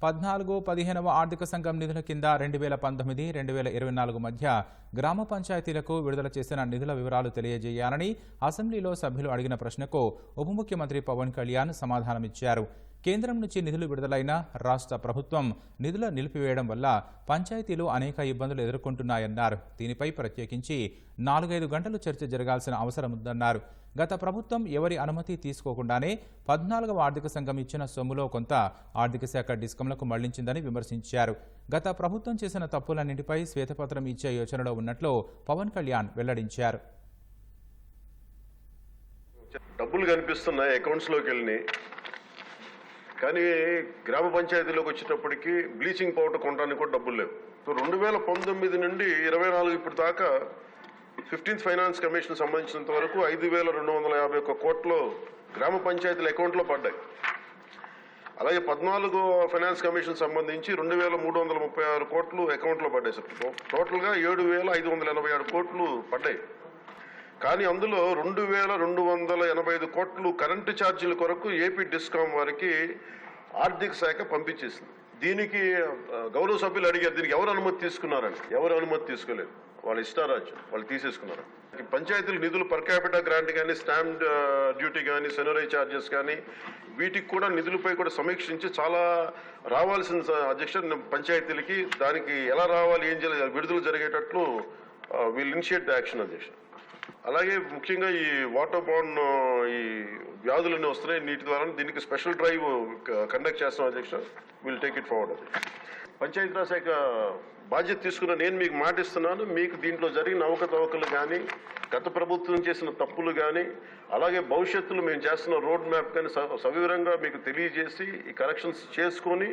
14-15వ ఆర్థిక సంఘం నిధుల కింద 2019-2024 మధ్య గ్రామ పంచాయతీలకు విడుదల చేసిన నిధుల వివరాలు తెలియజేయాలని అసెంబ్లీలో సభ్యులు అడిగిన ప్రశ్నకు ఉప ముఖ్యమంత్రి పవన్ కళ్యాణ్ సమాధానమిచ్చారు. కేంద్రం నుంచి నిధులు విడుదలైన రాష్ట్ర ప్రభుత్వం నిధుల నిలిపివేయడం వల్ల పంచాయతీలు అనేక ఇబ్బందులు ఎదుర్కొంటున్నాయన్నారు. దీనిపై ప్రత్యేకించి 4-5 గంటలు చర్చ జరగాల్సిన అవసరం ఉందన్నారు. గత ప్రభుత్వం ఎవరి అనుమతి తీసుకోకుండానే 14వ ఆర్థిక సంఘం ఇచ్చిన సొమ్ములో కొంత ఆర్థిక శాఖ డిస్కంలకు మళ్లించిందని విమర్శించారు. గత ప్రభుత్వం చేసిన తప్పులన్నింటిపై శ్వేతపత్రం ఇచ్చే యోచనలో ఉన్నట్లు పవన్ కళ్యాణ్ వెల్లడించారు. డబ్బులు కనిపిస్తున్నాయి అకౌంట్స్లోకి వెళ్ళి, కానీ గ్రామ పంచాయతీలోకి వచ్చేటప్పటికి బ్లీచింగ్ పౌడర్ కొనడానికి కూడా డబ్బులు లేవు. 2019 నుండి 24 ఇప్పుడు దాకా 15th ఫైనాన్స్ కమిషన్ సంబంధించినంత వరకు 5,251 కోట్లు గ్రామ పంచాయతీల అకౌంట్లో పడ్డాయి. అలాగే 14వ ఫైనాన్స్ కమిషన్ సంబంధించి 2,336 కోట్లు అకౌంట్లో పడ్డాయి. టోటల్గా 7,587 కోట్లు పడ్డాయి. కానీ అందులో 2,285 కోట్లు కరెంటు ఛార్జీల కొరకు ఏపీ డిస్కామ్ వారికి ఆర్థిక శాఖ పంపించేసింది. దీనికి గౌరవ సభ్యులు అడిగారు, దీనికి ఎవరు అనుమతి తీసుకున్నారని. ఎవరు అనుమతి తీసుకోలేదు, వాళ్ళ ఇష్టారాజ్యం, వాళ్ళు తీసేసుకున్నారు. పంచాయతీల నిధులు పర్ క్యాపిటల్ గ్రాంట్ కానీ, స్టాంప్ డ్యూటీ కానీ, సెనరీ ఛార్జెస్ కానీ, వీటికి కూడా నిధులపై కూడా సమీక్షించి చాలా రావాల్సిన అధ్యక్ష పంచాయతీలకి దానికి ఎలా రావాలి, ఏం చేయాలి, విడుదల జరిగేటట్లు విల్ ఇనిషియేట్ ద యాక్షన్ అధ్యక్ష. అలాగే ముఖ్యంగా ఈ వాటర్ బోర్న్ ఈ వ్యాధులన్నీ వస్తున్నాయి నీటి ద్వారా, దీనికి స్పెషల్ డ్రైవ్ కండక్ట్ చేస్తాం అధ్యక్ష. Will take it forward. Panchayati Raj శాఖ బాధ్యత తీసుకున్న నేను మీకు మాటిస్తున్నాను, మీకు దీంట్లో జరిగిన అవకతవకలు కానీ, గత ప్రభుత్వం చేసిన తప్పులు కానీ, అలాగే భవిష్యత్తులో మేము చేస్తున్న రోడ్ మ్యాప్ కానీ సవివరంగా మీకు తెలియజేసి ఈ కరెక్షన్స్ చేసుకొని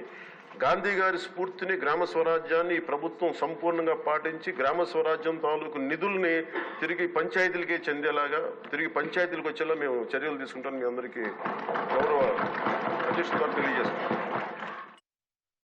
గాంధీ గారి స్ఫూర్తిని, గ్రామ స్వరాజ్యాన్ని ఈ ప్రభుత్వం సంపూర్ణంగా పాటించి గ్రామ స్వరాజ్యం తాలూకు నిధుల్ని తిరిగి పంచాయతీలకే చెందేలాగా, తిరిగి పంచాయతీలకు వచ్చేలా మేము చర్యలు తీసుకుంటాం. మీ అందరికీ గౌరవ అధ్యక్షుడు తెలియజేస్తున్నాం.